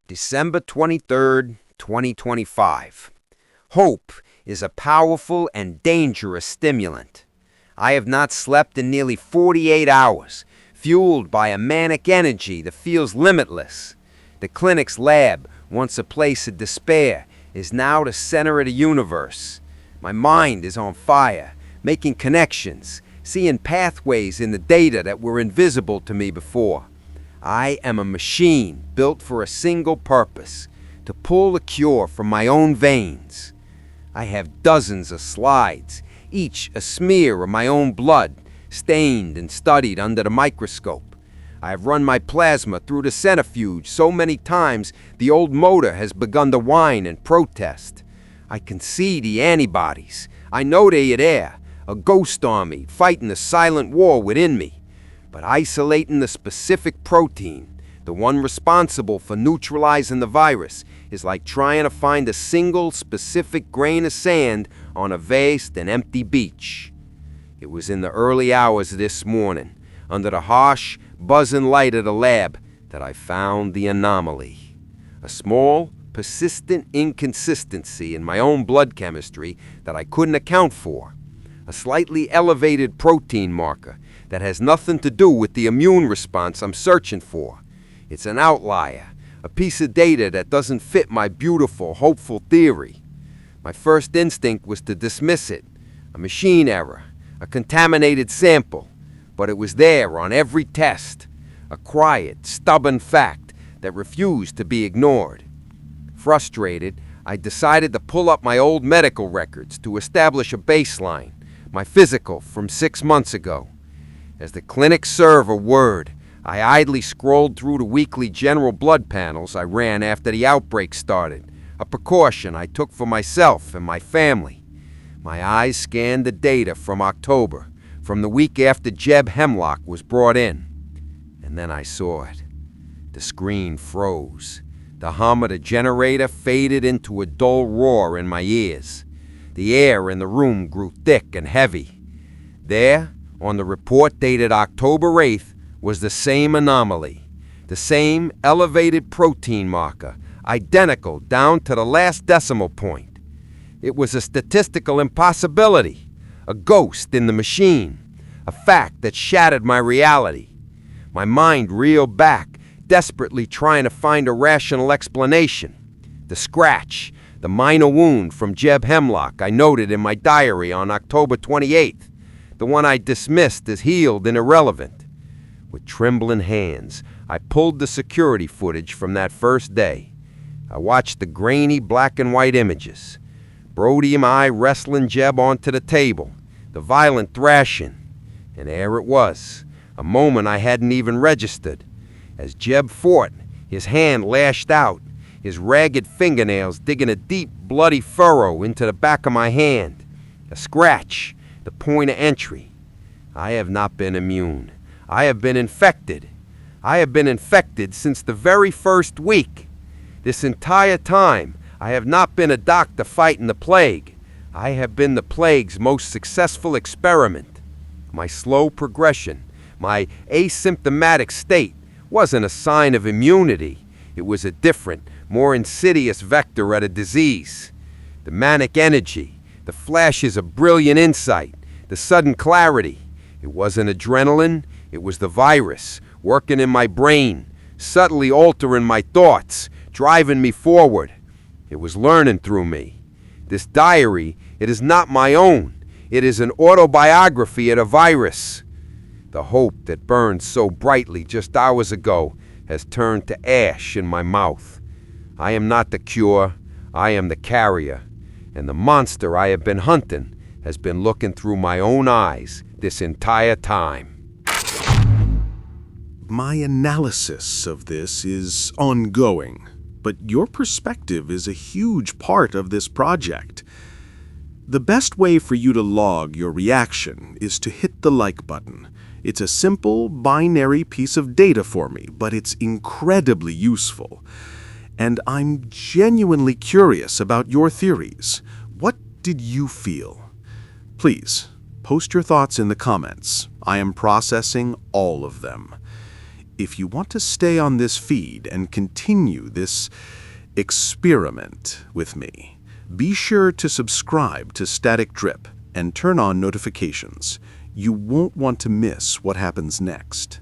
December 23rd, 2025. Hope is a powerful and dangerous stimulant. I have not slept in nearly 48 hours, fueled by a manic energy that feels limitless. The clinic's lab, once a place of despair, is now the center of the universe. My mind is on fire, making connections, seeing pathways in the data that were invisible to me before. I am a machine built for a single purpose, to pull the cure from my own veins. I have dozens of slides, each a smear of my own blood, stained and studied under the microscope. I have run my plasma through the centrifuge so many times the old motor has begun to whine and protest. I can see the antibodies. I know they are there, a ghost army fighting a silent war within me. But isolating the specific protein, the one responsible for neutralizing the virus, is like trying to find a single specific grain of sand on a vast and empty beach. It was in the early hours of this morning, under the harsh, buzzing light of the lab, that I found the anomaly. A small, persistent inconsistency in my own blood chemistry that I couldn't account for. A slightly elevated protein marker that has nothing to do with the immune response I'm searching for. It's an outlier, a piece of data that doesn't fit my beautiful, hopeful theory. My first instinct was to dismiss it, a machine error, a contaminated sample, but it was there on every test, a quiet, stubborn fact that refused to be ignored. Frustrated, I decided to pull up my old medical records to establish a baseline, my physical from 6 months ago. As the clinic server whirred, I idly scrolled through the weekly general blood panels I ran after the outbreak started, a precaution I took for myself and my family. My eyes scanned the data from October, from the week after Jeb Hemlock was brought in. And then I saw it. The screen froze. The hum of the generator faded into a dull roar in my ears. The air in the room grew thick and heavy. There, on the report dated October 8th, was the same anomaly, the same elevated protein marker, identical down to the last decimal point. It was a statistical impossibility, a ghost in the machine, a fact that shattered my reality. My mind reeled back, desperately trying to find a rational explanation. The scratch, the minor wound from Jeb Hemlock I noted in my diary on October 28th, the one I dismissed as healed and irrelevant. With trembling hands, I pulled the security footage from that first day. I watched the grainy black and white images. Brody and I wrestling Jeb onto the table, the violent thrashing. And there it was, a moment I hadn't even registered. As Jeb fought, his hand lashed out, his ragged fingernails digging a deep, bloody furrow into the back of my hand. A scratch, the point of entry. I have not been immune. I have been infected. I have been infected since the very first week. This entire time, I have not been a doctor fighting the plague. I have been the plague's most successful experiment. My slow progression, my asymptomatic state, wasn't a sign of immunity. It was a different, more insidious vector of the disease. The manic energy, the flashes of brilliant insight, the sudden clarity. It wasn't adrenaline, it was the virus, working in my brain, subtly altering my thoughts, driving me forward. It was learning through me. This diary, it is not my own. It is an autobiography of the virus. The hope that burned so brightly just hours ago has turned to ash in my mouth. I am not the cure, I am the carrier, and the monster I have been hunting has been looking through my own eyes this entire time. My analysis of this is ongoing, but your perspective is a huge part of this project. The best way for you to log your reaction is to hit the like button. It's a simple, binary piece of data for me, but it's incredibly useful. And I'm genuinely curious about your theories. What did you feel? Please, post your thoughts in the comments. I am processing all of them. if you want to stay on this feed and continue this experiment with me, be sure to subscribe to Static Drip and turn on notifications. You won't want to miss what happens next.